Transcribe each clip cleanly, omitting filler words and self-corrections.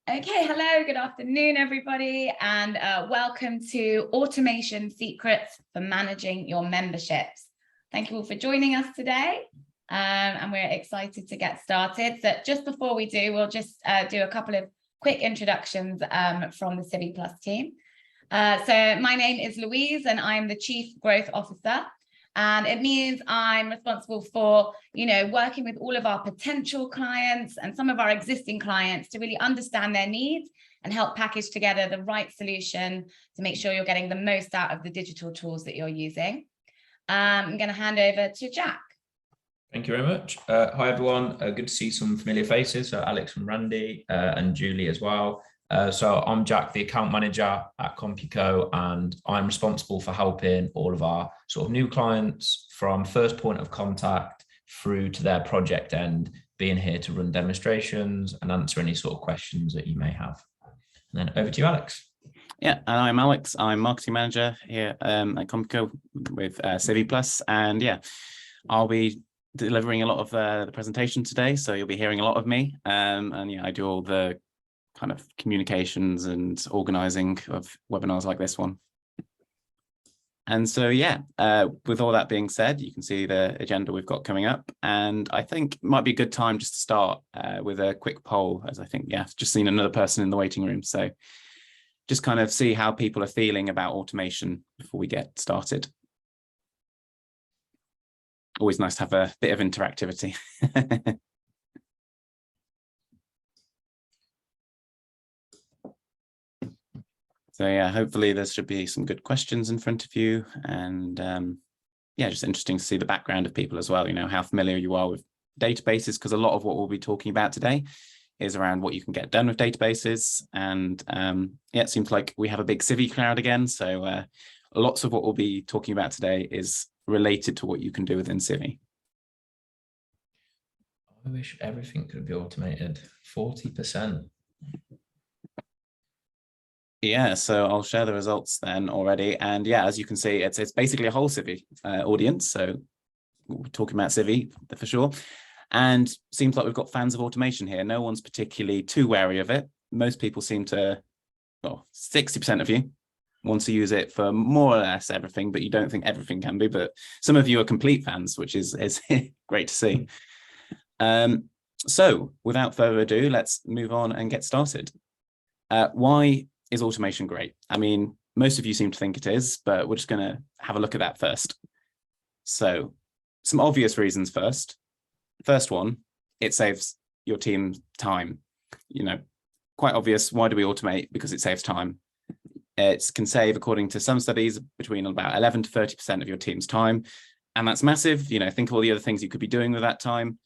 Okay, hello, good afternoon, everybody, and welcome to Automation Secrets for Managing Your Memberships. Thank you all for joining us today, and we're excited to get started. So just before we do, we'll just do a couple of quick introductions from the Civic Plus team. So my name is Louise, and I'm the Chief Growth Officer. And it means I'm responsible for, working with all of our potential clients and some of our existing clients to really understand their needs and help package together the right solution to make sure you're getting the most out of the digital tools that you're using. I'm going to hand over to Jack. Thank you very much. Hi, everyone. Good to see some familiar faces. So Alex and Randy and Julie as well. So I'm Jack, the account manager at Compuco, and I'm responsible for helping all of our sort of new clients from first point of contact through to their project end, being here to run demonstrations and answer any sort of questions that you may have. And then over to you, Alex. Yeah, and I'm Alex. I'm marketing manager here at Compuco with Civic Plus, and yeah, I'll be delivering a lot of the presentation today, so you'll be hearing a lot of me. And yeah, I do all the kind of communications and organizing of webinars like this one. And so, yeah, with all that being said, you can see the agenda we've got coming up. And I think it might be a good time just to start with a quick poll, as I think, yeah, I've just seen another person in the waiting room. So just kind of see how people are feeling about automation before we get started. Always nice to have a bit of interactivity. So yeah, hopefully there should be some good questions in front of you, and yeah, just interesting to see the background of people as well, how familiar you are with databases, because a lot of what we'll be talking about today is around what you can get done with databases. And yeah, it seems like we have a big Civi crowd again, so lots of what we'll be talking about today is related to what you can do within Civi. I wish everything could be automated. 40%. Yeah, so I'll share the results then already. And yeah, as you can see, it's basically a whole Civi audience. So we're talking about Civi for sure. And seems like we've got fans of automation here. No one's particularly too wary of it. Most people seem to, well, 60% of you want to use it for more or less everything, but you don't think everything can be. But some of you are complete fans, which is great to see. So without further ado, let's move on and get started. Why is automation great? I mean, most of you seem to think it is, but we're just going to have a look at that first. So some obvious reasons first. First one, it saves your team time. Quite obvious. Why do we automate? Because it saves time. It can save, according to some studies, between about 11 to 30% of your team's time. And that's massive. Think of all the other things you could be doing with that time.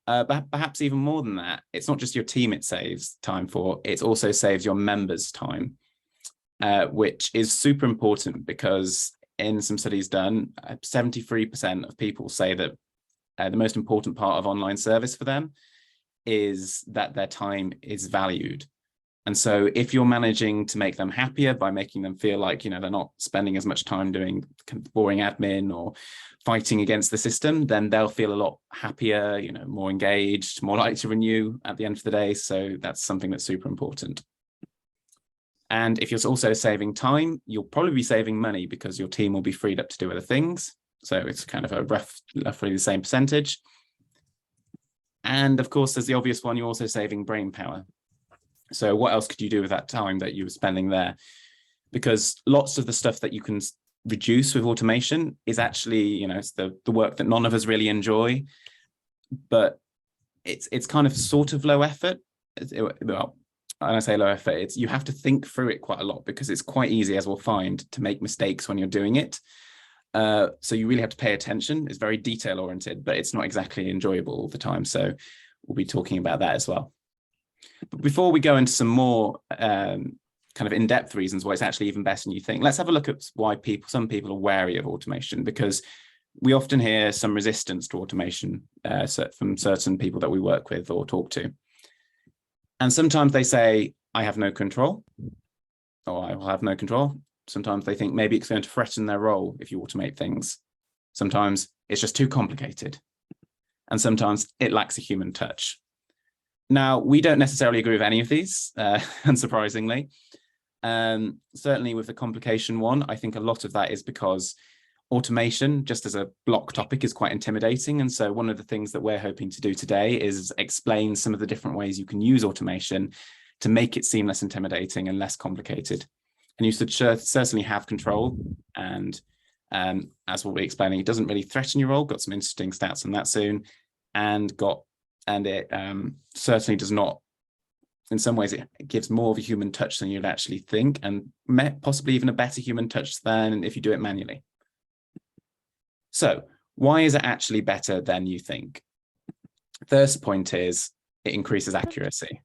But perhaps even more than that, it's not just your team it saves time for, it also saves your members time, which is super important because in some studies done, 73% of people say that the most important part of online service for them is that their time is valued. And so if you're managing to make them happier by making them feel like, they're not spending as much time doing boring admin or fighting against the system, then they'll feel a lot happier, more engaged, more likely to renew at the end of the day. So that's something that's super important. And if you're also saving time, you'll probably be saving money because your team will be freed up to do other things. So it's kind of a roughly the same percentage. And of course, there's the obvious one, you're also saving brain power. So what else could you do with that time that you were spending there? Because lots of the stuff that you can reduce with automation is actually, it's the work that none of us really enjoy, but it's kind of sort of low effort. Well, when I say low effort, you have to think through it quite a lot because it's quite easy, as we'll find, to make mistakes when you're doing it. So you really have to pay attention. It's very detail oriented, but it's not exactly enjoyable all the time. So we'll be talking about that as well. But before we go into some more kind of in-depth reasons why it's actually even better than you think, let's have a look at why some people are wary of automation, because we often hear some resistance to automation from certain people that we work with or talk to. And sometimes they say, I have no control, or I will have no control. Sometimes they think maybe it's going to threaten their role if you automate things. Sometimes it's just too complicated. And sometimes it lacks a human touch. Now, we don't necessarily agree with any of these, unsurprisingly. Certainly with the complication one, I think a lot of that is because automation, just as a block topic, is quite intimidating. And so one of the things that we're hoping to do today is explain some of the different ways you can use automation to make it seem less intimidating and less complicated. And you should certainly have control. And as we'll be explaining, it doesn't really threaten your role. Got some interesting stats on that soon. And it certainly does not, in some ways, it gives more of a human touch than you'd actually think, and possibly even a better human touch than if you do it manually. So why is it actually better than you think? First point is it increases accuracy.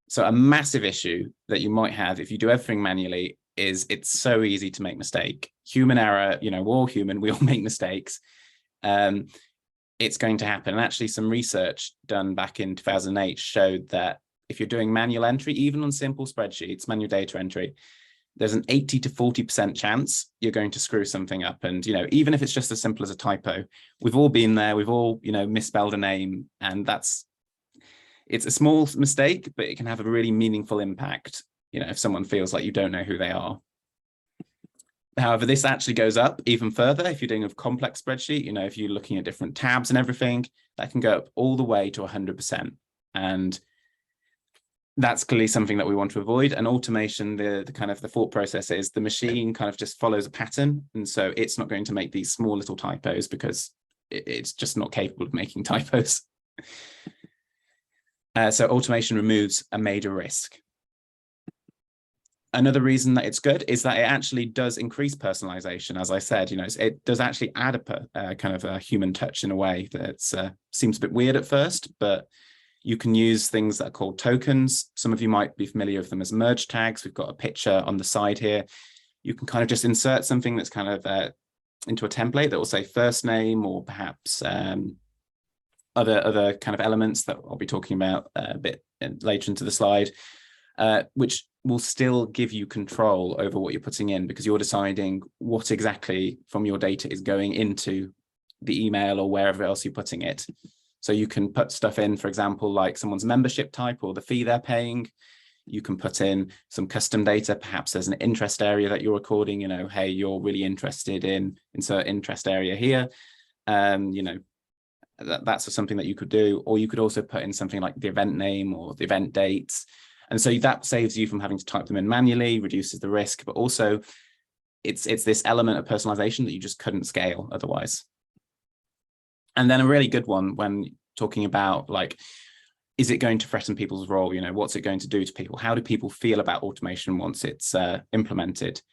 So a massive issue that you might have if you do everything manually is it's so easy to make mistake. Human error, we're all human, we all make mistakes. It's going to happen. And actually some research done back in 2008 showed that if you're doing manual entry, even on simple spreadsheets, manual data entry, there's an 80 to 40% chance you're going to screw something up. And, even if it's just as simple as a typo, we've all been there, we've all, misspelled a name, and it's a small mistake, but it can have a really meaningful impact, if someone feels like you don't know who they are. However, this actually goes up even further if you're doing a complex spreadsheet. If you're looking at different tabs and everything, that can go up all the way to 100%. And that's clearly something that we want to avoid. And automation, the kind of the thought process is the machine kind of just follows a pattern. And so it's not going to make these small little typos because it's just not capable of making typos. So automation removes a major risk. Another reason that it's good is that it actually does increase personalization. As I said, it does actually add a kind of a human touch in a way that seems a bit weird at first, but you can use things that are called tokens. Some of you might be familiar with them as merge tags. We've got a picture on the side here. You can kind of just insert something that's kind of into a template that will say first name, or perhaps other kind of elements that I'll be talking about a bit later into the slide, which will still give you control over what you're putting in, because you're deciding what exactly from your data is going into the email or wherever else you're putting it. So you can put stuff in, for example, like someone's membership type or the fee they're paying. You can put in some custom data. Perhaps there's an interest area that you're recording, hey, you're really interested in insert interest area here. That's something that you could do. Or you could also put in something like the event name or the event dates. And so that saves you from having to type them in manually, reduces the risk, but also it's this element of personalization that you just couldn't scale otherwise. And then a really good one when talking about, like, is it going to threaten people's role? What's it going to do to people? How do people feel about automation once it's implemented?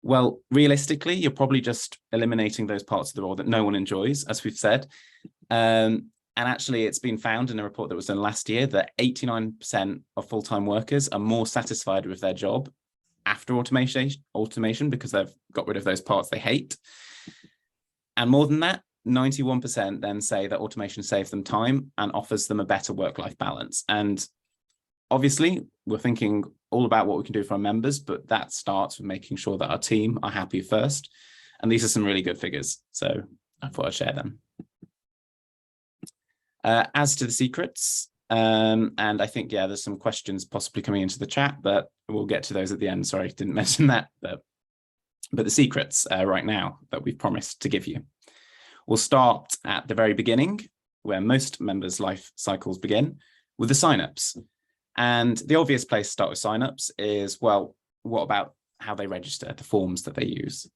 Well, realistically, you're probably just eliminating those parts of the role that no one enjoys, as we've said. And actually, it's been found in a report that was done last year that 89% of full-time workers are more satisfied with their job after automation because they've got rid of those parts they hate. And more than that, 91% then say that automation saves them time and offers them a better work-life balance. And obviously, we're thinking all about what we can do for our members, but that starts with making sure that our team are happy first. And these are some really good figures, so I thought I'd share them. As to the secrets, and I think, there's some questions possibly coming into the chat, but we'll get to those at the end. Sorry, didn't mention that, but the secrets right now that we've promised to give you. We'll start at the very beginning, where most members' life cycles begin, with the signups. And the obvious place to start with signups is, well, what about how they register, the forms that they use?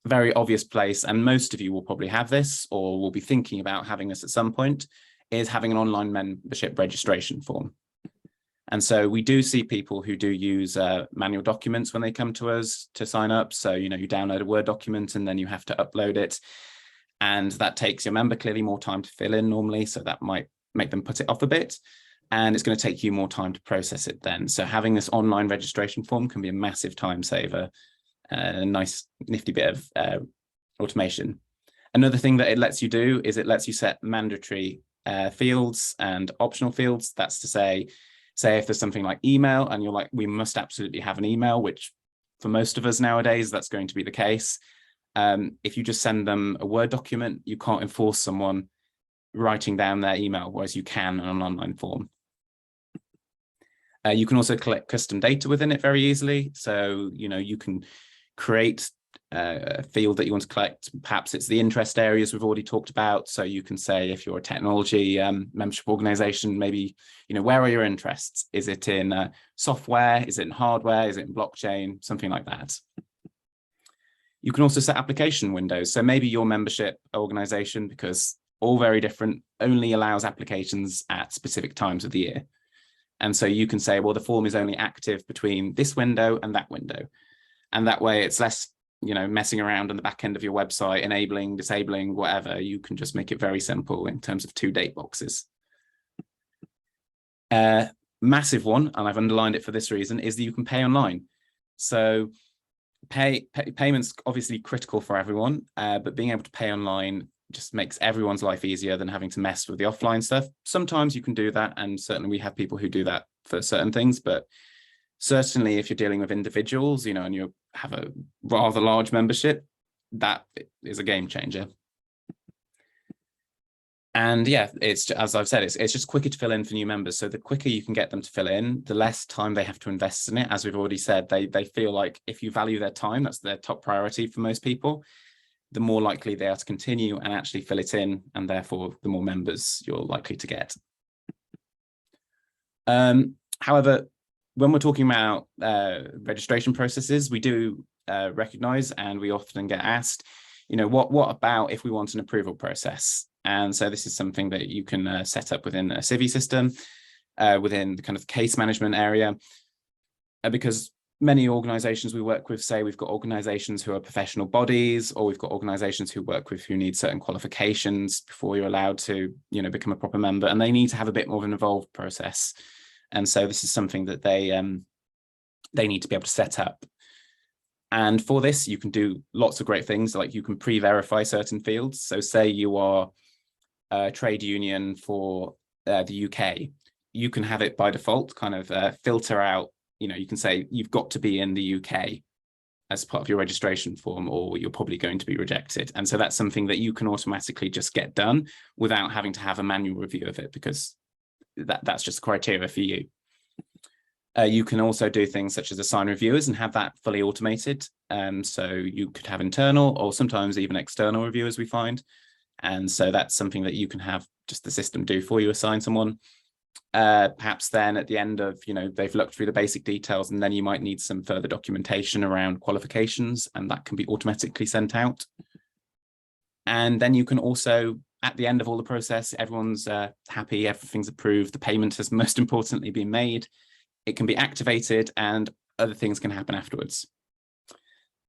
Very obvious place, and most of you will probably have this or will be thinking about having this at some point, is having an online membership registration form. And so we do see people who do use manual documents when they come to us to sign up. So, you download a Word document and then you have to upload it. And that takes your member clearly more time to fill in normally. So that might make them put it off a bit. And it's going to take you more time to process it then. So having this online registration form can be a massive time saver, a nice nifty bit of automation. Another thing that it lets you do is it lets you set mandatory fields and optional fields. That's to say if there's something like email and you're like, we must absolutely have an email, which for most of us nowadays, that's going to be the case. If you just send them a Word document, you can't enforce someone writing down their email, whereas you can on an online form. You can also collect custom data within it very easily. So, you can create a field that you want to collect. Perhaps it's the interest areas we've already talked about. So you can say, if you're a technology membership organization, maybe, where are your interests? Is it in software? Is it in hardware? Is it in blockchain? Something like that. You can also set application windows. So maybe your membership organization, because all very different, only allows applications at specific times of the year. And so you can say, well, the form is only active between this window and that window. And that way it's less, messing around on the back end of your website, enabling, disabling, whatever. You can just make it very simple in terms of 2 date boxes. Massive one, and I've underlined it for this reason, is that you can pay online. So payments obviously critical for everyone, but being able to pay online just makes everyone's life easier than having to mess with the offline stuff. Sometimes you can do that, and certainly we have people who do that for certain things, but certainly if you're dealing with individuals, and you have a rather large membership, that is a game changer. And yeah, it's, as I've said, it's just quicker to fill in for new members. So the quicker you can get them to fill in, the less time they have to invest in it. As we've already said, they feel like if you value their time, that's their top priority for most people, the more likely they are to continue and actually fill it in, and therefore the more members you're likely to get. However, when we're talking about registration processes, we do recognize, and we often get asked, what about if we want an approval process? And so this is something that you can set up within a Civi system, within the kind of case management area, because many organizations we work with say we've got organizations who are professional bodies, or we've got organizations who work with who need certain qualifications before you're allowed to, become a proper member, and they need to have a bit more of an involved process. And so this is something that they need to be able to set up. And for this, you can do lots of great things, like you can pre-verify certain fields. So say you are a trade union for the UK, you can have it by default kind of filter out, you can say you've got to be in the UK as part of your registration form, or you're probably going to be rejected. And so that's something that you can automatically just get done without having to have a manual review of it, because that's just criteria for you. You can also do things such as assign reviewers and have that fully automated. So you could have internal or sometimes even external reviewers, we find. And so that's something that you can have just the system do for you, assign someone. Perhaps then at the end of, they've looked through the basic details, and then you might need some further documentation around qualifications, and that can be automatically sent out. And then you can also, at the end of all the process, everyone's happy, everything's approved, the payment has most importantly been made, it can be activated, and other things can happen afterwards.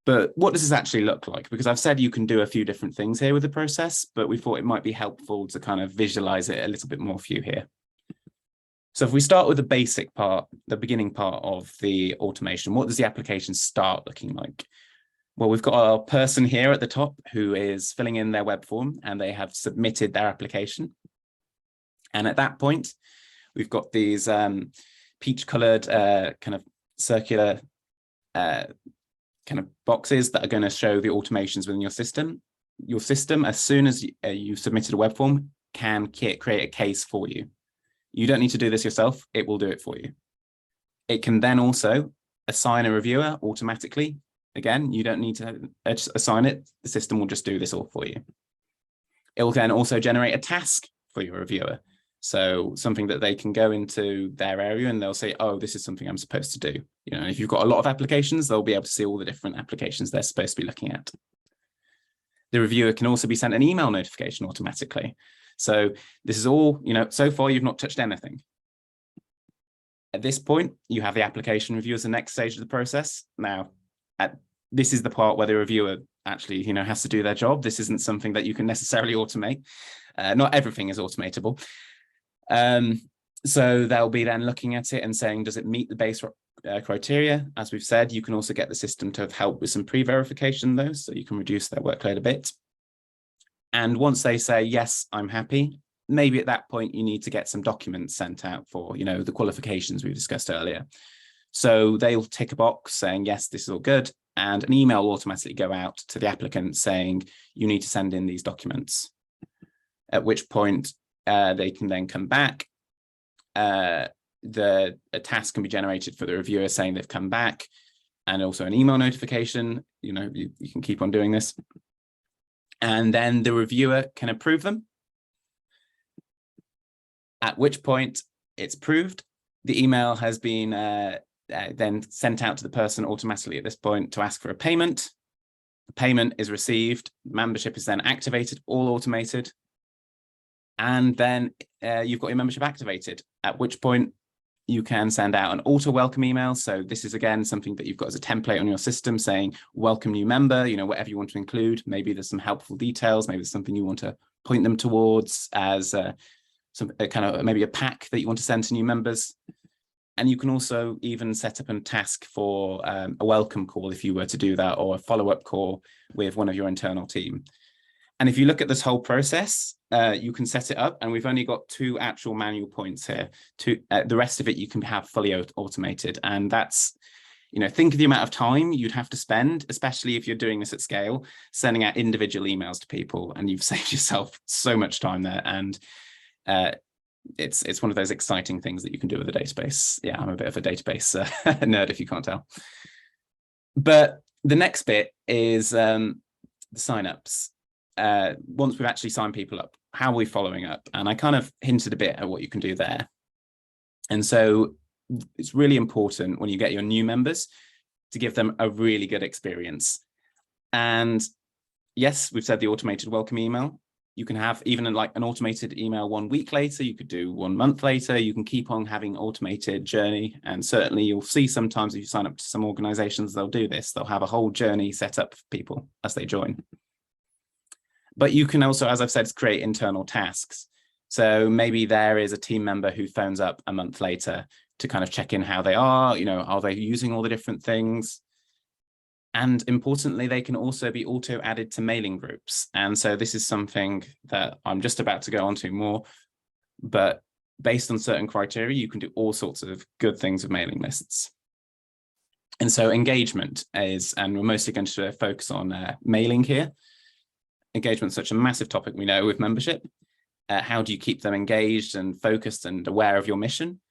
But what does this actually look like? Because I've said you can do a few different things here with the process, but we thought it might be helpful to kind of visualize it a little bit more for you here. So if we start with the basic part, the beginning part of the automation, what does the application start looking like? Well, we've got our person here at the top who is filling in their web form, and they have submitted their application. And at that point, we've got these peach-colored kind of circular kind of boxes that are going to show the automations within your system. Your system, as soon as you've submitted a web form, can create a case for you. You don't need to do this yourself, it will do it for you. It can then also assign a reviewer automatically. Again, you don't need to assign it, the system will just do this all for you. It will then also generate a task for your reviewer. So something that they can go into their area and they'll say, oh, this is something I'm supposed to do. If you've got a lot of applications, they'll be able to see all the different applications they're supposed to be looking at. The reviewer can also be sent an email notification automatically. So this is all, so far you've not touched anything. At this point, you have the application review as the next stage of the process. Now, this is the part where the reviewer actually, has to do their job. This isn't something that you can necessarily automate. Not everything is automatable. So they'll be then looking at it and saying, does it meet the base criteria? As we've said, you can also get the system to help with some pre-verification though, so you can reduce their workload a bit. And once they say, yes, I'm happy, maybe at that point you need to get some documents sent out for, the qualifications we discussed earlier. So they'll tick a box saying, yes, this is all good. And an email will automatically go out to the applicant saying, you need to send in these documents. at which point they can then come back. A task can be generated for the reviewer saying they've come back, and also an email notification. You know, you can keep on doing this. And then the reviewer can approve them, at which point it's approved. The email has been then sent out to the person automatically at this point to ask for a payment. The payment is received, membership is then activated, all automated. And then you've got your membership activated, at which point you can send out an auto welcome email. So this is, again, something that you've got as a template on your system saying, welcome new member, you know, whatever you want to include. Maybe there's some helpful details, maybe there's something you want to point them towards as some kind of maybe a pack that you want to send to new members. And you can also even set up a task for a welcome call if you were to do that, or a follow-up call with one of your internal team. And if you look at this whole process, you can set it up, and we've only got 2 actual manual points here. The rest of it you can have fully automated, and that's, you know, think of the amount of time you'd have to spend, especially if you're doing this at scale, sending out individual emails to people, and you've saved yourself so much time there. And it's one of those exciting things that you can do with a database. Yeah, I'm a bit of a database nerd, if you can't tell. But the next bit is the signups. Once we've actually signed people up, how are we following up? And I kind of hinted a bit at what you can do there. And so it's really important when you get your new members to give them a really good experience. And yes, we've said the automated welcome email. You can have even like an automated email 1 week later. You could do 1 month later. You can keep on having automated journey. And certainly you'll see sometimes if you sign up to some organizations, they'll do this. They'll have a whole journey set up for people as they join. But you can also, as I've said, create internal tasks. So maybe there is a team member who phones up a month later to kind of check in how they are, you know, are they using all the different things? And importantly, they can also be auto added to mailing groups. And so this is something that I'm just about to go on to more, but based on certain criteria, you can do all sorts of good things with mailing lists. And so engagement is, and we're mostly going to focus on mailing here. Engagement is such a massive topic, we know, with membership. How do you keep them engaged and focused and aware of your mission?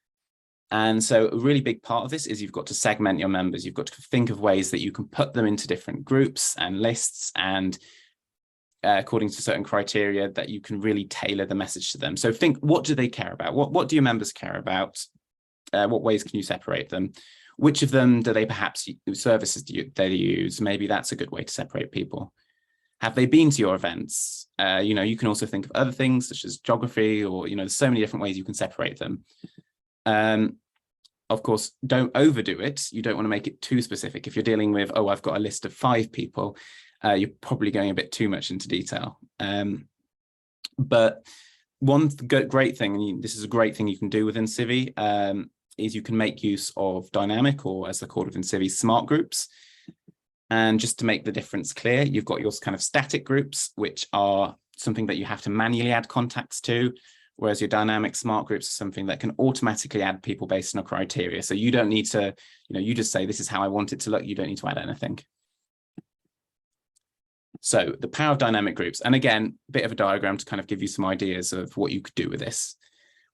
And so a really big part of this is you've got to segment your members. You've got to think of ways that you can put them into different groups and lists, and according to certain criteria that you can really tailor the message to them. So think, what do they care about? What do your members care about? What ways can you separate them? Which of them do they perhaps, services do they use? Maybe that's a good way to separate people. Have they been to your events? You know, you can also think of other things such as geography, or, you know, there's so many different ways you can separate them. Of course, don't overdo it. You don't want to make it too specific. If you're dealing with, oh, I've got a list of 5 people, you're probably going a bit too much into detail. But one great thing, and this is a great thing you can do within Civi, is you can make use of dynamic, or as they're called within Civi, smart groups. And just to make the difference clear, you've got your kind of static groups, which are something that you have to manually add contacts to, whereas your dynamic smart groups are something that can automatically add people based on a criteria. So you don't need to, you know, you just say, this is how I want it to look. You don't need to add anything. So the power of dynamic groups. And again, a bit of a diagram to kind of give you some ideas of what you could do with this.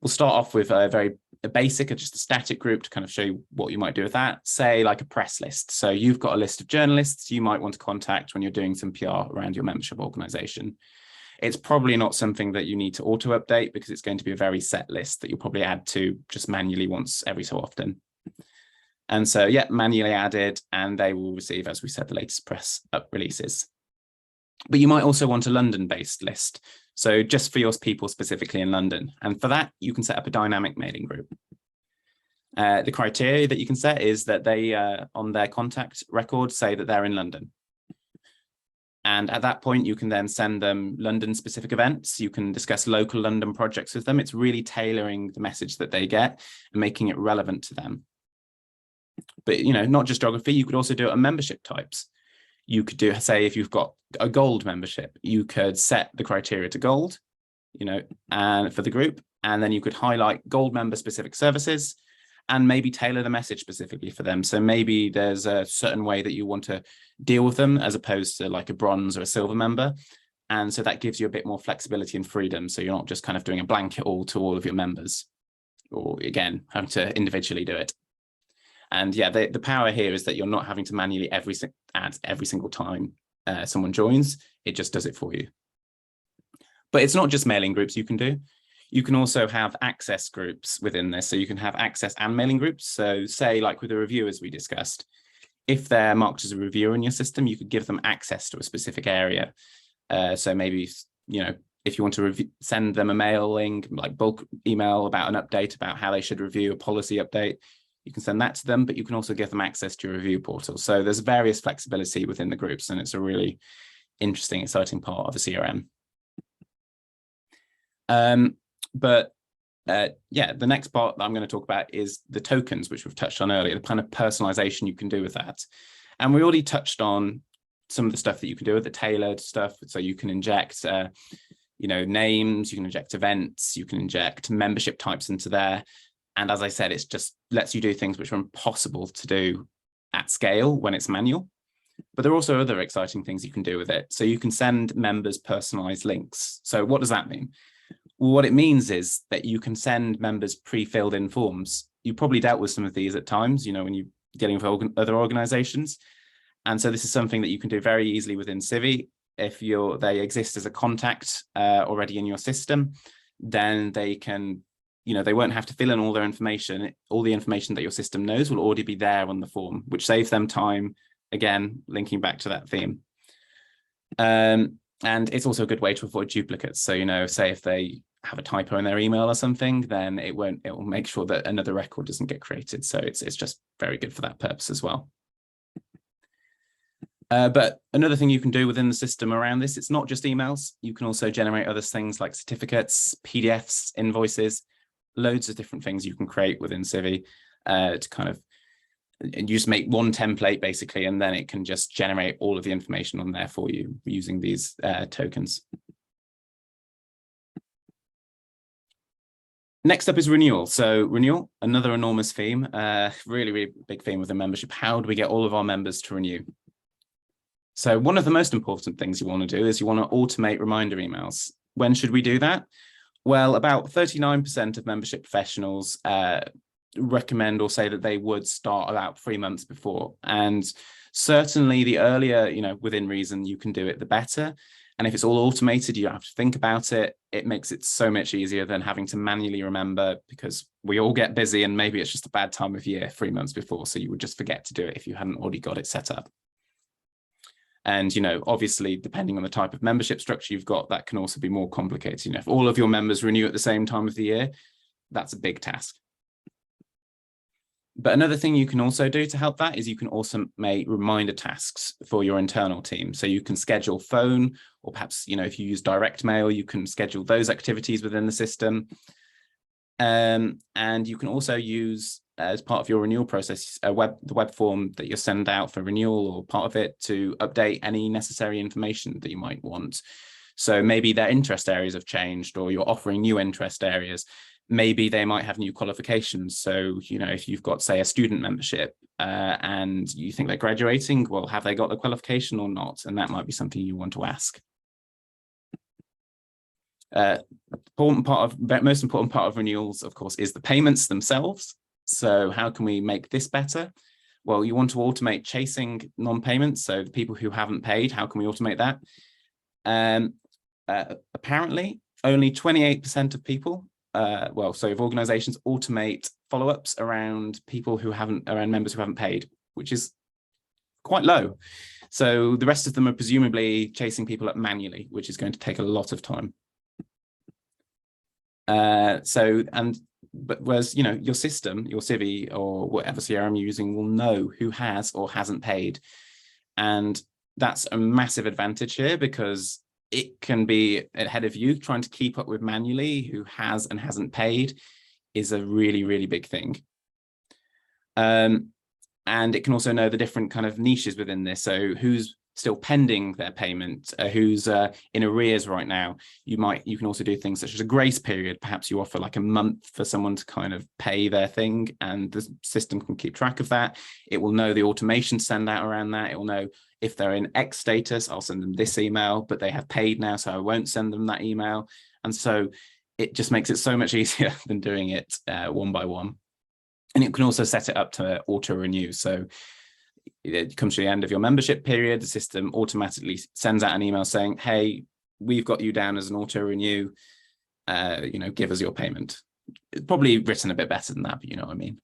We'll start off with a basic, or just a static group to kind of show you what you might do with that. Say like a press list. So you've got a list of journalists you might want to contact when you're doing some PR around your membership organization. It's probably not something that you need to auto update, because it's going to be a very set list that you'll probably add to just manually once every so often. And so, yeah, manually added, and they will receive, as we said, the latest press up releases. But you might also want a London-based list. So just for your people specifically in London. And for that, you can set up a dynamic mailing group. The criteria that you can set is that they, on their contact record, say that they're in London. And at that point, you can then send them London-specific events. You can discuss local London projects with them. It's really tailoring the message that they get and making it relevant to them. But, you know, not just geography, you could also do it on membership types. You could do, say, if you've got a gold membership, you could set the criteria to gold, you know, and for the group, and then you could highlight gold member specific services and maybe tailor the message specifically for them. So maybe there's a certain way that you want to deal with them as opposed to like a bronze or a silver member. And so that gives you a bit more flexibility and freedom. So you're not just kind of doing a blanket all to all of your members, or again, having to individually do it. And yeah, the power here is that you're not having to manually add every single time someone joins. It just does it for you. But it's not just mailing groups you can do. You can also have access groups within this. So you can have access and mailing groups. So say like with the reviewers we discussed, if they're marked as a reviewer in your system, you could give them access to a specific area. So maybe, you know, if you want to send them a mailing, like bulk email about an update about how they should review a policy update, you can send that to them, but you can also give them access to your review portal. So there's various flexibility within the groups, and it's a really interesting, exciting part of the CRM. Yeah, the next part that I'm going to talk about is the tokens, which we've touched on earlier, the kind of personalization you can do with that. And we already touched on some of the stuff that you can do with the tailored stuff. So you can inject, you know, names, you can inject events, you can inject membership types into there. And as I said, it's just lets you do things which are impossible to do at scale when it's manual. But there are also other exciting things you can do with it. So you can send members personalized links. So what does that mean? Well, what it means is that you can send members pre-filled in forms. You probably dealt with some of these at times, you know, when you're dealing with other organizations. And so this is something that you can do very easily within Civi. If they exist as a contact already in your system, then they can, you know, they won't have to fill in all their information. All the information that your system knows will already be there on the form, which saves them time, again, linking back to that theme. And it's also a good way to avoid duplicates. So, you know, say if they have a typo in their email or something, then it will make sure that another record doesn't get created. So it's just very good for that purpose as well. But another thing you can do within the system around this, it's not just emails. You can also generate other things like certificates, PDFs, invoices, loads of different things you can create within Civi to kind of, and you just make one template basically, and then it can just generate all of the information on there for you using these tokens. Next up is Renewal. So Renewal, another enormous theme, really, really big theme within membership. How do we get all of our members to renew? So one of the most important things you want to do is you want to automate reminder emails. When should we do that? Well, about 39% of membership professionals recommend or say that they would start about 3 months before. And certainly the earlier, you know, within reason you can do it, the better. And if it's all automated, you don't have to think about it. It makes it so much easier than having to manually remember, because we all get busy and maybe it's just a bad time of year 3 months before. So you would just forget to do it if you hadn't already got it set up. And, you know, obviously, depending on the type of membership structure you've got, that can also be more complicated. You know, if all of your members renew at the same time of the year, that's a big task. But another thing you can also do to help that is you can also make reminder tasks for your internal team. So you can schedule phone, or perhaps, you know, if you use direct mail, you can schedule those activities within the system. And you can also use, as part of your renewal process, the web form that you send out for renewal, or part of it, to update any necessary information that you might want. So maybe their interest areas have changed, or you're offering new interest areas. Maybe they might have new qualifications. So, you know, if you've got, say, a student membership and you think they're graduating, well, have they got the qualification or not? And that might be something you want to ask. Most important part of renewals, of course, is the payments themselves. So how can we make this better? Well, you want to automate chasing non-payments. So the people who haven't paid, how can we automate that? Apparently, only 28% of people, so if organizations automate follow-ups around members who haven't paid, which is quite low. So the rest of them are presumably chasing people up manually, which is going to take a lot of time. But whereas, you know, your system, your Civi or whatever CRM you're using will know who has or hasn't paid. And that's a massive advantage here, because it can be ahead of you. Trying to keep up with manually who has and hasn't paid is a really, really big thing. And it can also know the different kind of niches within this. So who's still pending their payment, who's in arrears right now. You can also do things such as a grace period. Perhaps you offer like a month for someone to kind of pay their thing, and the system can keep track of that. It will know the automation to send out around that. It will know if they're in X status, I'll send them this email, but they have paid now, so I won't send them that email. And so it just makes it so much easier than doing it one by one. And you can also set it up to auto renew. So it comes to the end of your membership period, the system automatically sends out an email saying, hey, we've got you down as an auto renew, give us your payment. It's probably written a bit better than that, but you know what I mean.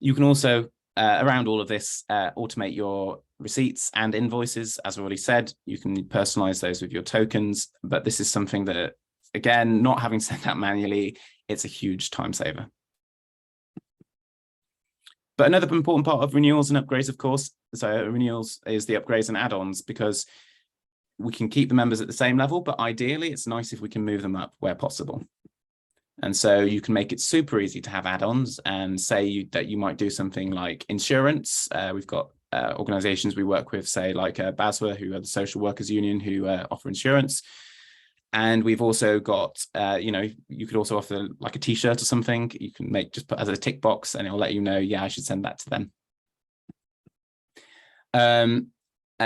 You can also, around all of this, automate your receipts and invoices. As I already said, you can personalize those with your tokens, but this is something that, again, not having sent out manually, it's a huge time saver. But another important part of renewals and upgrades, of course, so renewals is the upgrades and add-ons, because we can keep the members at the same level, but ideally it's nice if we can move them up where possible. And so you can make it super easy to have add-ons and say that you might do something like insurance. We've got organizations we work with, say like BASWA, who are the social workers union, who offer insurance. And we've also got, you could also offer like a t-shirt or something. You can just put as a tick box and it'll let you know, yeah, I should send that to them.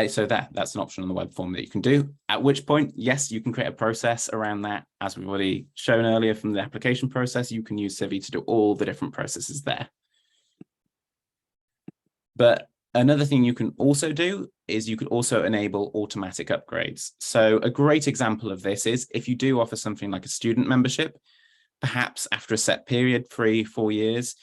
So that's an option on the web form that you can do, at which point, yes, you can create a process around that. As we've already shown earlier from the application process, you can use Civi to do all the different processes there. But another thing you can also do is you could also enable automatic upgrades. So a great example of this is if you do offer something like a student membership, perhaps after a set period, 3-4 years,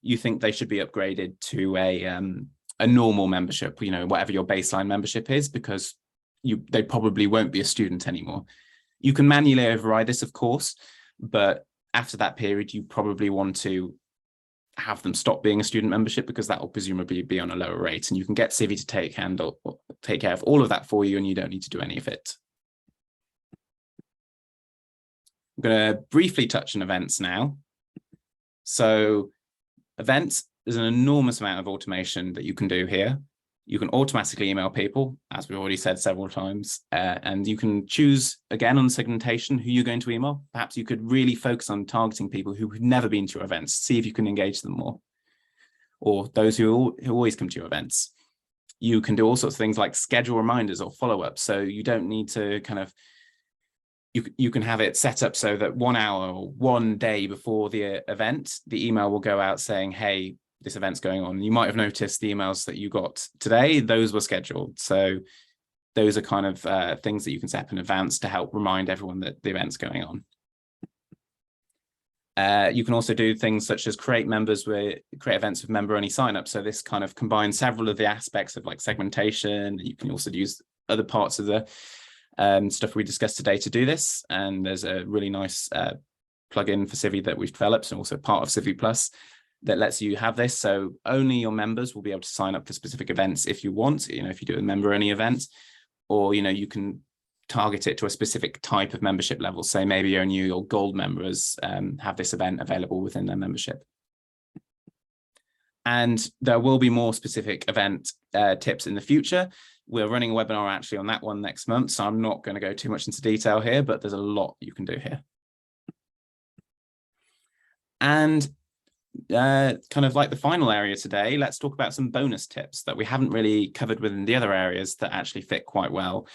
you think they should be upgraded to a normal membership, whatever your baseline membership is, because they probably won't be a student anymore. You can manually override this, of course, but after that period, you probably want to have them stop being a student membership, because that will presumably be on a lower rate, and you can get Civi to take care of all of that for you, and you don't need to do any of it. I'm going to briefly touch on events now. So events, there's an enormous amount of automation that you can do here. You can automatically email people, as we've already said several times, and you can choose, again, on segmentation, who you're going to email. Perhaps you could really focus on targeting people who have never been to your events, see if you can engage them more, or those who always come to your events. You can do all sorts of things like schedule reminders or follow-ups, so you don't need to you can have it set up so that 1 hour or 1 day before the event, the email will go out saying, hey, this event's going on. You might have noticed the emails that you got today, those were scheduled. So those are kind of things that you can set up in advance to help remind everyone that the event's going on. You can also do things such as create events with member-only signups. So this kind of combines several of the aspects of like segmentation. You can also use other parts of the stuff we discussed today to do this. And there's a really nice plugin for Civi that we've developed, and also part of Civic Plus, that lets you have this. So only your members will be able to sign up for specific events if you want, if you do a member-only event, or, you can target it to a specific type of membership level. Say maybe only your gold members have this event available within their membership. And there will be more specific event tips in the future. We're running a webinar actually on that one next month, so I'm not going to go too much into detail here, but there's a lot you can do here. And kind of like the final area today, let's talk about some bonus tips that we haven't really covered within the other areas that actually fit quite well.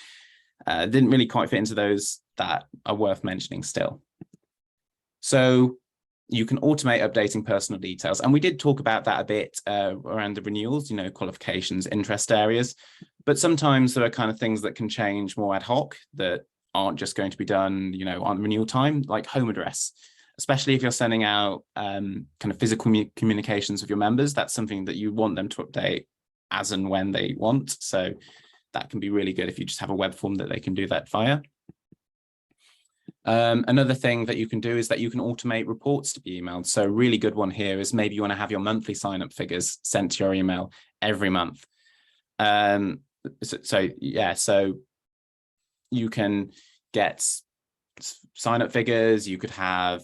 Didn't really quite fit into those that are worth mentioning still. So you can automate updating personal details. And we did talk about that a bit around the renewals, qualifications, interest areas. But sometimes there are kind of things that can change more ad hoc that aren't just going to be done, on renewal time, like home address. Especially if you're sending out kind of physical communications with your members, that's something that you want them to update as and when they want. So that can be really good if you just have a web form that they can do that via. Another thing that you can do is that you can automate reports to be emailed. So a really good one here is maybe you want to have your monthly sign-up figures sent to your email every month. So you can get sign-up figures, you could have,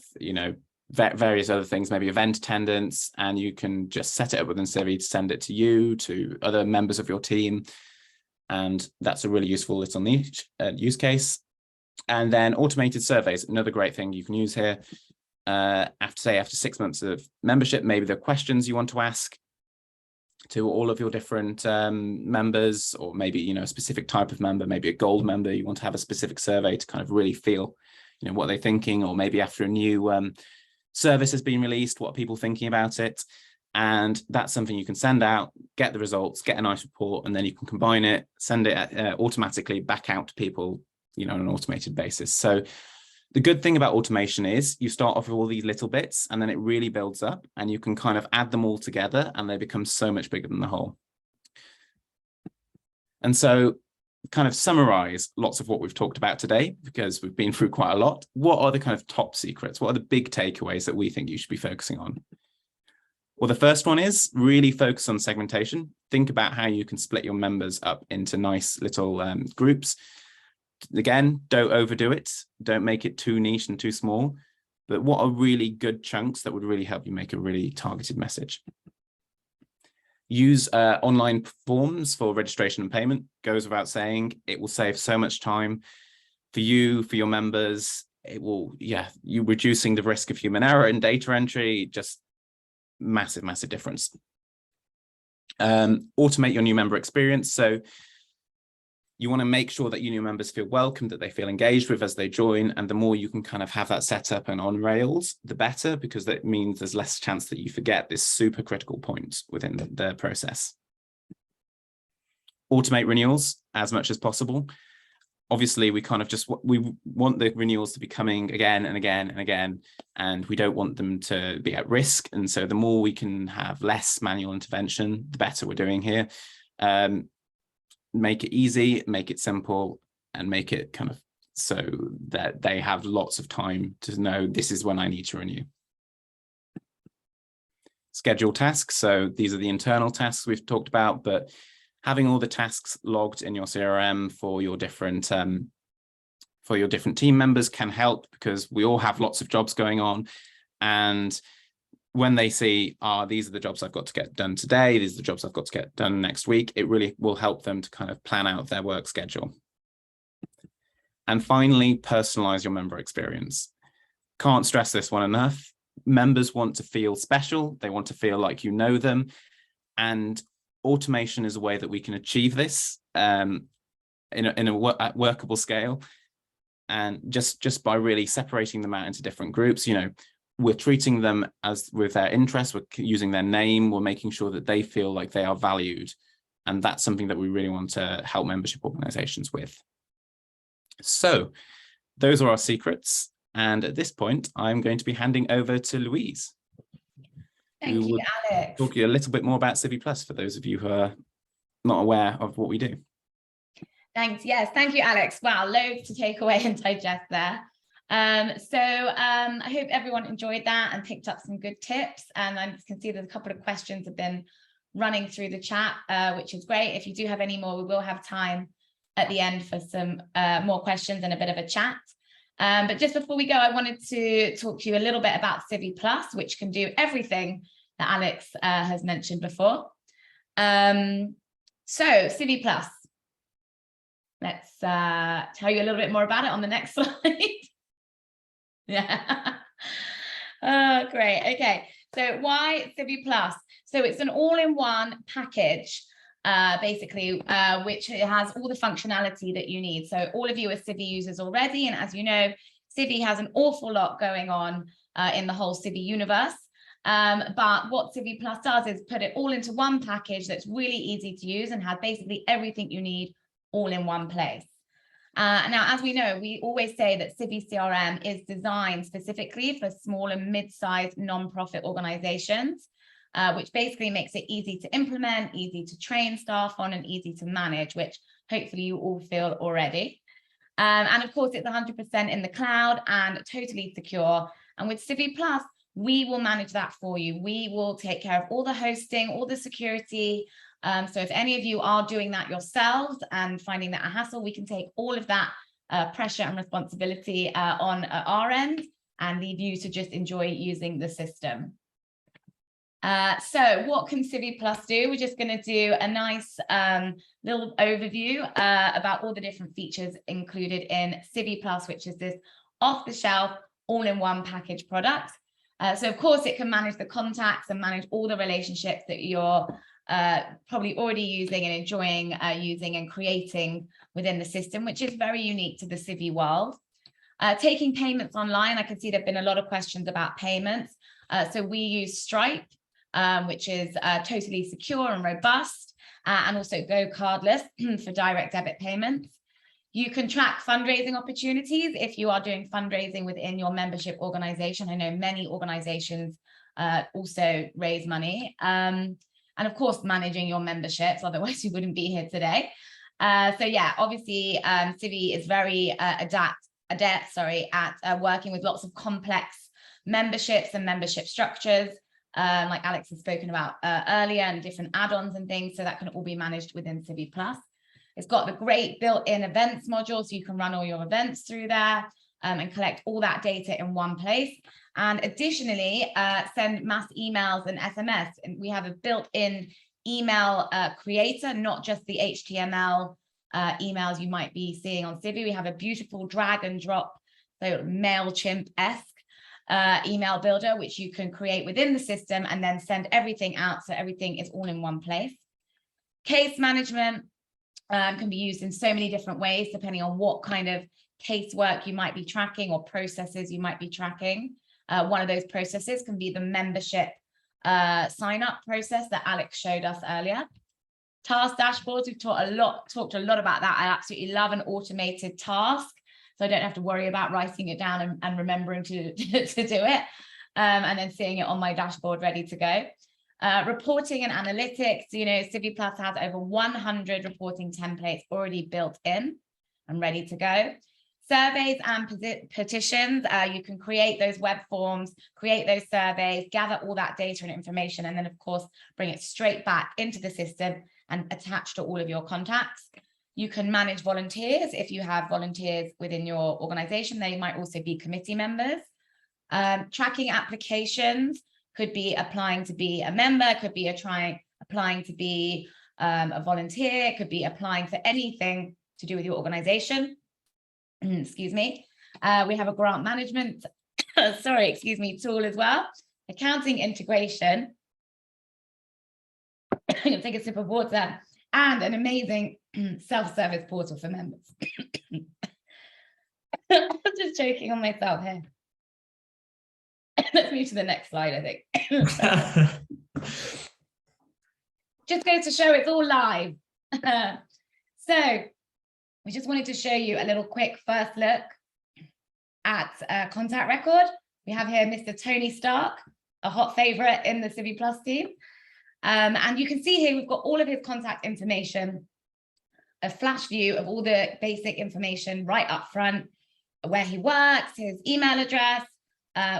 various other things, maybe event attendance, and you can just set it up within Civi to send it to you, to other members of your team. And that's a really useful little niche use case. And then automated surveys, another great thing you can use here. After 6 months of membership, maybe there are questions you want to ask. to all of your different members, or maybe, you know, a specific type of member, maybe a gold member. You want to have a specific survey to kind of really feel, you know, what they're thinking, or maybe after a new service has been released, what are people thinking about it? And that's something you can send out, get the results, get a nice report, and then you can combine it, send it automatically back out to people, you know, on an automated basis. So the good thing about automation is you start off with all these little bits, and then it really builds up, and you can kind of add them all together, and they become so much bigger than the whole. And so, kind of summarize lots of what we've talked about today, because we've been through quite a lot. What are the kind of top secrets? What are the big takeaways that we think you should be focusing on? Well, the first one is really focus on segmentation. Think about how you can split your members up into nice little groups. Again, don't overdo it. Don't make it too niche and too small. But what are really good chunks that would really help you make a really targeted message? Use online forms for registration and payment. Goes without saying, it will save so much time for you, for your members. It will, you reducing the risk of human error in data entry, just massive difference. Automate your new member experience. So you want to make sure that your new members feel welcome, that they feel engaged with as they join, and the more you can kind of have that set up and on rails, the better, because that means there's less chance that you forget this super critical point within the process. Automate renewals as much as possible. Obviously, we kind of we want the renewals to be coming again and again and again, and we don't want them to be at risk. And so the more we can have less manual intervention, the better we're doing here. Make it easy, make it simple, and make it kind of so that they have lots of time to know this is when I need to renew. Schedule tasks. So these are the internal tasks we've talked about, but having all the tasks logged in your CRM for your different team members can help, because we all have lots of jobs going on, and when they see, these are the jobs I've got to get done today, these are the jobs I've got to get done next week, it really will help them to kind of plan out their work schedule. And finally, personalize your member experience. Can't stress this one enough. Members want to feel special. They want to feel like you know them. And automation is a way that we can achieve this at workable scale. And just by really separating them out into different groups, you know, we're treating them as with their interests, we're using their name, we're making sure that they feel like they are valued. And that's something that we really want to help membership organizations with. So those are our secrets. And at this point, I'm going to be handing over to Louise. Thank you, Alex. Talk to you a little bit more about Civic Plus for those of you who are not aware of what we do. Thanks. Yes, thank you, Alex. Wow, loads to take away and digest there. I hope everyone enjoyed that and picked up some good tips. And I can see there's a couple of questions have been running through the chat, which is great. If you do have any more, we will have time at the end for some more questions and a bit of a chat. But just before we go, I wanted to talk to you a little bit about Civic Plus, which can do everything that Alex has mentioned before. So Civic Plus, let's tell you a little bit more about it on the next slide. Yeah. Oh, great. Okay. So why Civic Plus? So it's an all-in-one package, basically, which has all the functionality that you need. So all of you are Civi users already. And as you know, Civi has an awful lot going on in the whole Civi universe. But what Civic Plus does is put it all into one package that's really easy to use and has basically everything you need all in one place. Now, as we know, we always say that Civi CRM is designed specifically for small and mid-sized non-profit organizations, which basically makes it easy to implement, easy to train staff on, and easy to manage, which hopefully you all feel already. And of course, it's 100% in the cloud and totally secure. And with Civic Plus, we will manage that for you. We will take care of all the hosting, all the security. So if any of you are doing that yourselves and finding that a hassle, we can take all of that pressure and responsibility on our end and leave you to just enjoy using the system. So what can Civic Plus do? We're just going to do a nice little overview about all the different features included in Civic Plus, which is this off-the-shelf, all-in-one package product. So of course, it can manage the contacts and manage all the relationships that your probably already using and enjoying using and creating within the system, which is very unique to the Civi world. Taking payments online, I can see there have been a lot of questions about payments. So we use Stripe, which is totally secure and robust, and also go cardless for direct debit payments. You can track fundraising opportunities if you are doing fundraising within your membership organization. I know many organizations also raise money. And of course, managing your memberships, otherwise you wouldn't be here today. So yeah, obviously, Civi is very adept at working with lots of complex memberships and membership structures, like Alex has spoken about earlier, and different add-ons and things, so that can all be managed within Civic Plus. It's got the great built-in events module, so you can run all your events through there and collect all that data in one place. And additionally, send mass emails and SMS. And we have a built-in email creator, not just the HTML emails you might be seeing on Civi. We have a beautiful drag and drop, so MailChimp-esque email builder, which you can create within the system and then send everything out, so everything is all in one place. Case management can be used in so many different ways, depending on what kind of casework you might be tracking or processes you might be tracking. One of those processes can be the membership sign-up process that Alex showed us earlier. Task dashboards, we've talked a lot about that. I absolutely love an automated task, so I don't have to worry about writing it down and remembering to do it, and then seeing it on my dashboard ready to go. Reporting and analytics, you know, Civi Plus has over 100 reporting templates already built in and ready to go. Surveys and petitions, you can create those web forms, create those surveys, gather all that data and information, and then of course bring it straight back into the system and attach to all of your contacts. You can manage volunteers if you have volunteers within your organization. They might also be committee members. Tracking applications could be applying to be a member, could be applying to be a volunteer, could be applying for anything to do with your organization. Excuse me. We have a grant management, tool as well. Accounting integration. I'm going to take a sip of water. And an amazing self-service portal for members. I'm just joking on myself here. Let's move to the next slide, I think. Just goes to show it's all live. So we just wanted to show you a little quick first look at contact record. We have here Mr. Tony Stark, a hot favorite in the Civi Plus team. And you can see here we've got all of his contact information, a flash view of all the basic information right up front, where he works, his email address,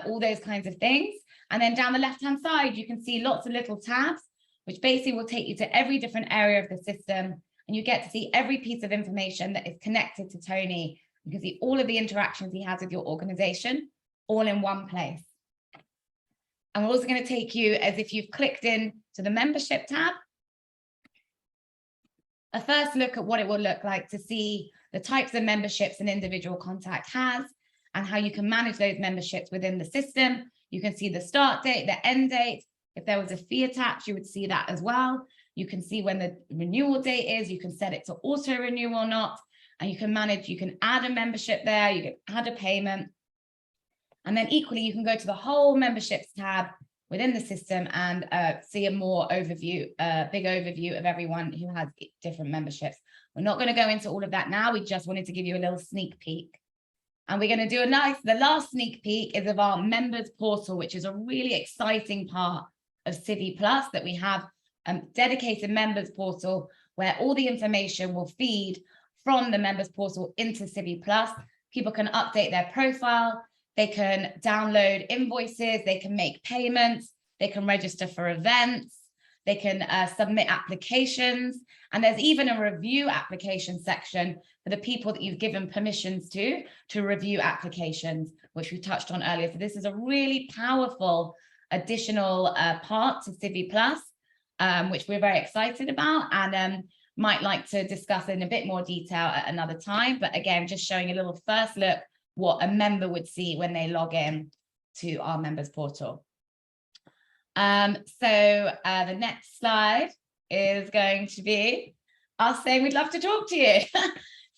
all those kinds of things. And then down the left-hand side, you can see lots of little tabs, which basically will take you to every different area of the system. And you get to see every piece of information that is connected to Tony. You can see all of the interactions he has with your organization, all in one place. And we're also going to take you, as if you've clicked in to the membership tab, a first look at what it will look like to see the types of memberships an individual contact has and how you can manage those memberships within the system. You can see the start date, the end date. If there was a fee attached, you would see that as well. You can see when the renewal date is. You can set it to auto renew or not. And you can manage, you can add a membership there. You can add a payment. And then equally, you can go to the whole memberships tab within the system and see a more overview, big overview of everyone who has different memberships. We're not going to go into all of that now. We just wanted to give you a little sneak peek. And we're going to do the last sneak peek is of our members portal, which is a really exciting part of Civi Plus, that we have a dedicated members portal where all the information will feed from the members portal into Civi Plus. People can update their profile. They can download invoices, they can make payments, they can register for events, they can submit applications, and there's even a review application section for the people that you've given permissions to review applications, which we touched on earlier. So this is a really powerful additional part to Civi Plus, which we're very excited about and might like to discuss in a bit more detail at another time. But again, just showing a little first look what a member would see when they log in to our members portal. So the next slide is going to be us saying we'd love to talk to you.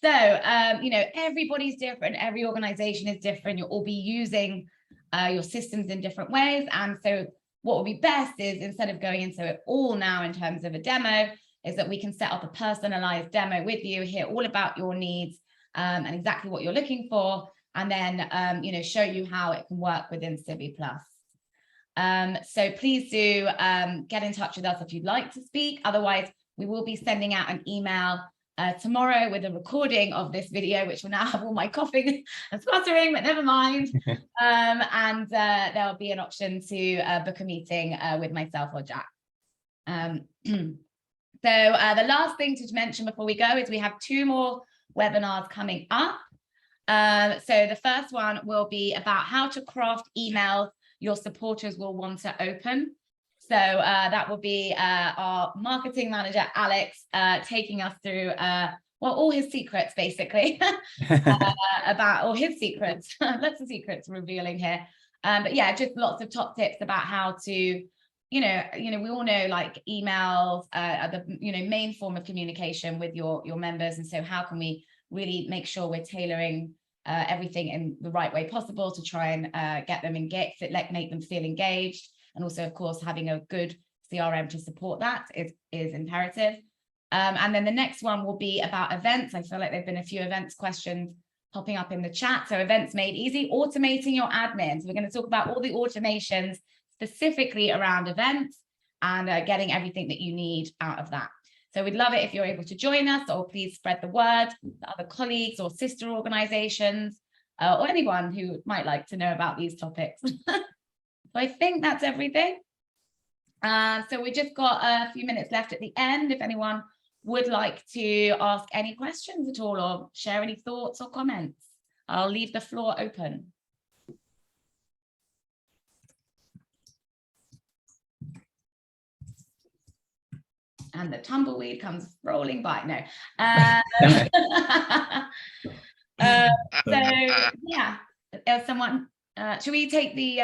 So, you know, everybody's different. Every organization is different. You'll all be using your systems in different ways. And so what would be best is, instead of going into it all now in terms of a demo, is that we can set up a personalized demo with you, hear all about your needs and exactly what you're looking for, and then, you know, show you how it can work within Civic Plus. So please do get in touch with us if you'd like to speak. Otherwise, we will be sending out an email tomorrow with a recording of this video, which will now have all my coughing and spluttering, but never mind. And there'll be an option to book a meeting with myself or Jack. So the last thing to mention before we go is we have 2 more webinars coming up. So the first one will be about how to craft emails your supporters will want to open. So that will be our marketing manager, Alex, taking us through, well, all his secrets, basically, about all his secrets. Lots of secrets revealing here. But yeah, just lots of top tips about how to, you know, we all know like emails are the, you know, main form of communication with your members. And so how can we really make sure we're tailoring everything in the right way possible to try and get them engaged, make them feel engaged. And also, of course, having a good CRM to support that is imperative. And then the next one will be about events. I feel like there've been a few events questions popping up in the chat. So events made easy, automating your admin. So we're going to talk about all the automations specifically around events and getting everything that you need out of that. So we'd love it if you're able to join us, or please spread the word to other colleagues or sister organizations or anyone who might like to know about these topics. So I think that's everything. So we just got a few minutes left at the end. If anyone would like to ask any questions at all or share any thoughts or comments, I'll leave the floor open. And the tumbleweed comes rolling by. No. So yeah, someone, should we take the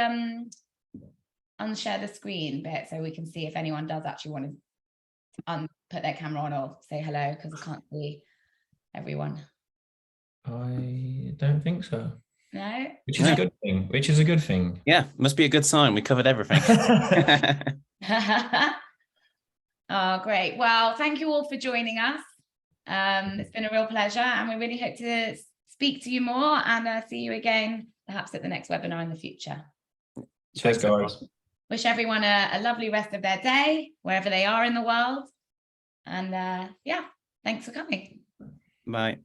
unshare the screen bit so we can see if anyone does actually want to put their camera on or say hello, because I can't see everyone. I don't think so. No? Which is a good thing. Which is a good thing. Yeah, must be a good sign. We covered everything. Oh, great. Well, thank you all for joining us. It's been a real pleasure, and we really hope to speak to you more and see you again, perhaps at the next webinar in the future. Cheers, guys. Wish everyone a lovely rest of their day, wherever they are in the world. And yeah, thanks for coming. Bye.